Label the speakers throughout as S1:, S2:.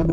S1: So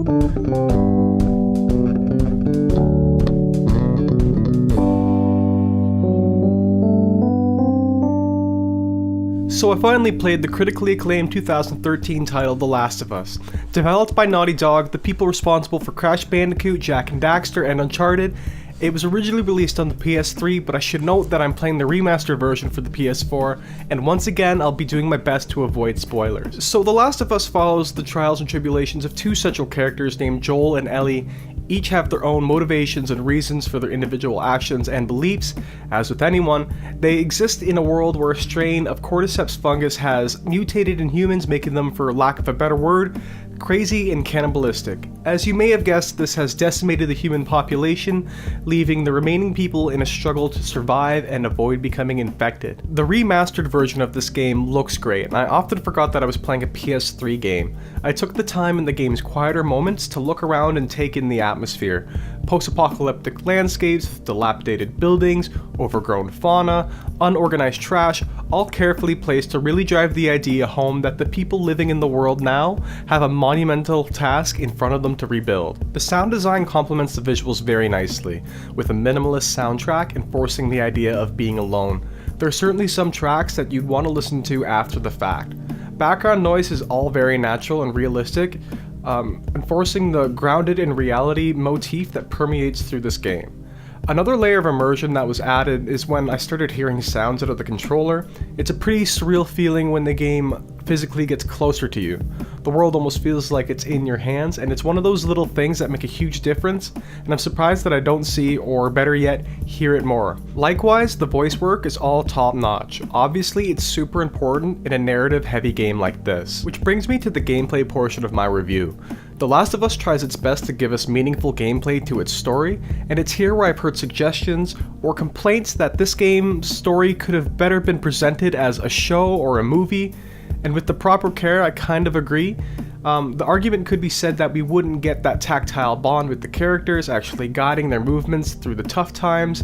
S1: I finally played the critically acclaimed 2013 title The Last of Us. Developed by Naughty Dog, the people responsible for Crash Bandicoot, Jak and Daxter, and Uncharted. It was originally released on the PS3, but I should note that I'm playing the remastered version for the PS4, and once again I'll be doing my best to avoid spoilers. So The Last of Us follows the trials and tribulations of two central characters named Joel and Ellie. Each have their own motivations and reasons for their individual actions and beliefs. As with anyone, they exist in a world where a strain of cordyceps fungus has mutated in humans, making them, for lack of a better word, crazy and cannibalistic. As you may have guessed, this has decimated the human population, leaving the remaining people in a struggle to survive and avoid becoming infected. The remastered version of this game looks great, and I often forgot that I was playing a PS3 game. I took the time in the game's quieter moments to look around and take in the atmosphere. Post-apocalyptic landscapes, dilapidated buildings, overgrown fauna, unorganized trash, all carefully placed to really drive the idea home that the people living in the world now have a monumental task in front of them to rebuild. The sound design complements the visuals very nicely, with a minimalist soundtrack enforcing the idea of being alone. There are certainly some tracks that you'd want to listen to after the fact. Background noise is all very natural and realistic, enforcing the grounded in reality motif that permeates through this game. Another layer of immersion that was added is when I started hearing sounds out of the controller. It's a pretty surreal feeling when the game physically gets closer to you. The world almost feels like it's in your hands, and it's one of those little things that make a huge difference, and I'm surprised that I don't see, or better yet, hear it more. Likewise, the voice work is all top notch. Obviously, it's super important in a narrative-heavy game like this. Which brings me to the gameplay portion of my review. The Last of Us tries its best to give us meaningful gameplay to its story, and it's here where I've heard suggestions or complaints that this game's story could have better been presented as a show or a movie, and with the proper care I kind of agree. The argument could be said that we wouldn't get that tactile bond with the characters, actually guiding their movements through the tough times,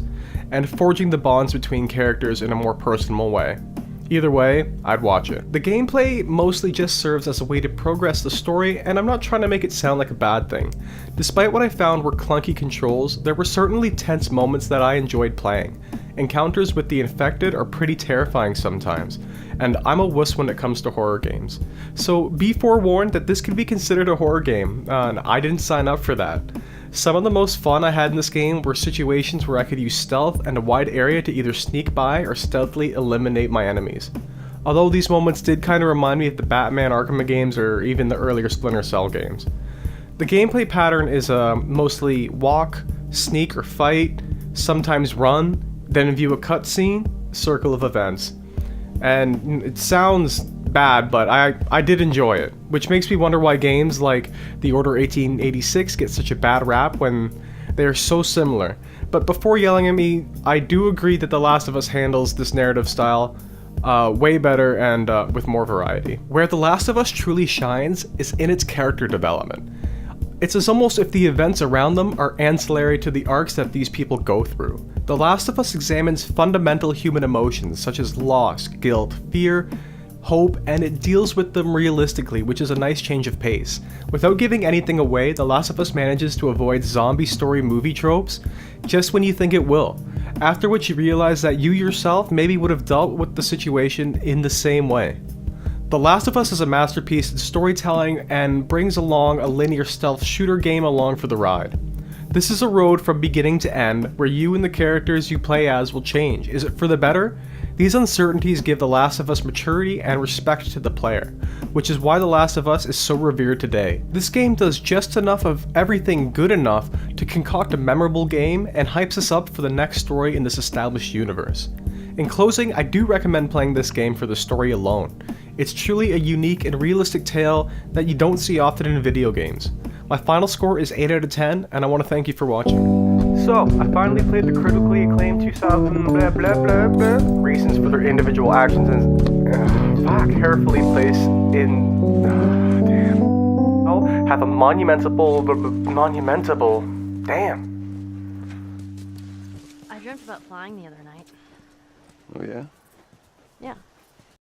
S1: and forging the bonds between characters in a more personal way. Either way, I'd watch it. The gameplay mostly just serves as a way to progress the story, and I'm not trying to make it sound like a bad thing. Despite what I found were clunky controls, there were certainly tense moments that I enjoyed playing. Encounters with the infected are pretty terrifying sometimes, and I'm a wuss when it comes to horror games. So be forewarned that this could be considered a horror game, and I didn't sign up for that. Some of the most fun I had in this game were situations where I could use stealth and a wide area to either sneak by or stealthily eliminate my enemies. Although these moments did kind of remind me of the Batman Arkham games or even the earlier Splinter Cell games. The gameplay pattern is mostly walk, sneak or fight, sometimes run, then view a cutscene, circle of events. And it sounds bad, but I did enjoy it, which makes me wonder why games like The Order 1886 get such a bad rap when they are so similar. But before yelling at me, I do agree that The Last of Us handles this narrative style way better and with more variety. Where The Last of Us truly shines is in its character development. It's as almost if the events around them are ancillary to the arcs that these people go through. The Last of Us examines fundamental human emotions such as loss, guilt, fear, hope, and it deals with them realistically, which is a nice change of pace. Without giving anything away, The Last of Us manages to avoid zombie story movie tropes just when you think it will, after which you realize that you yourself maybe would have dealt with the situation in the same way. The Last of Us is a masterpiece in storytelling and brings along a linear stealth shooter game along for the ride. This is a road from beginning to end where you and the characters you play as will change. Is it for the better? These uncertainties give The Last of Us maturity and respect to the player, which is why The Last of Us is so revered today. This game does just enough of everything good enough to concoct a memorable game and hypes us up for the next story in this established universe. In closing, I do recommend playing this game for the story alone. It's truly a unique and realistic tale that you don't see often in video games. My final score is 8 out of 10, and I want to thank you for watching. So, I finally played the critically acclaimed 2000 blah blah blah blah. Reasons for their individual actions and carefully placed in have a monumentable damn.
S2: I dreamt about flying the other night.
S3: Oh yeah?
S2: Yeah.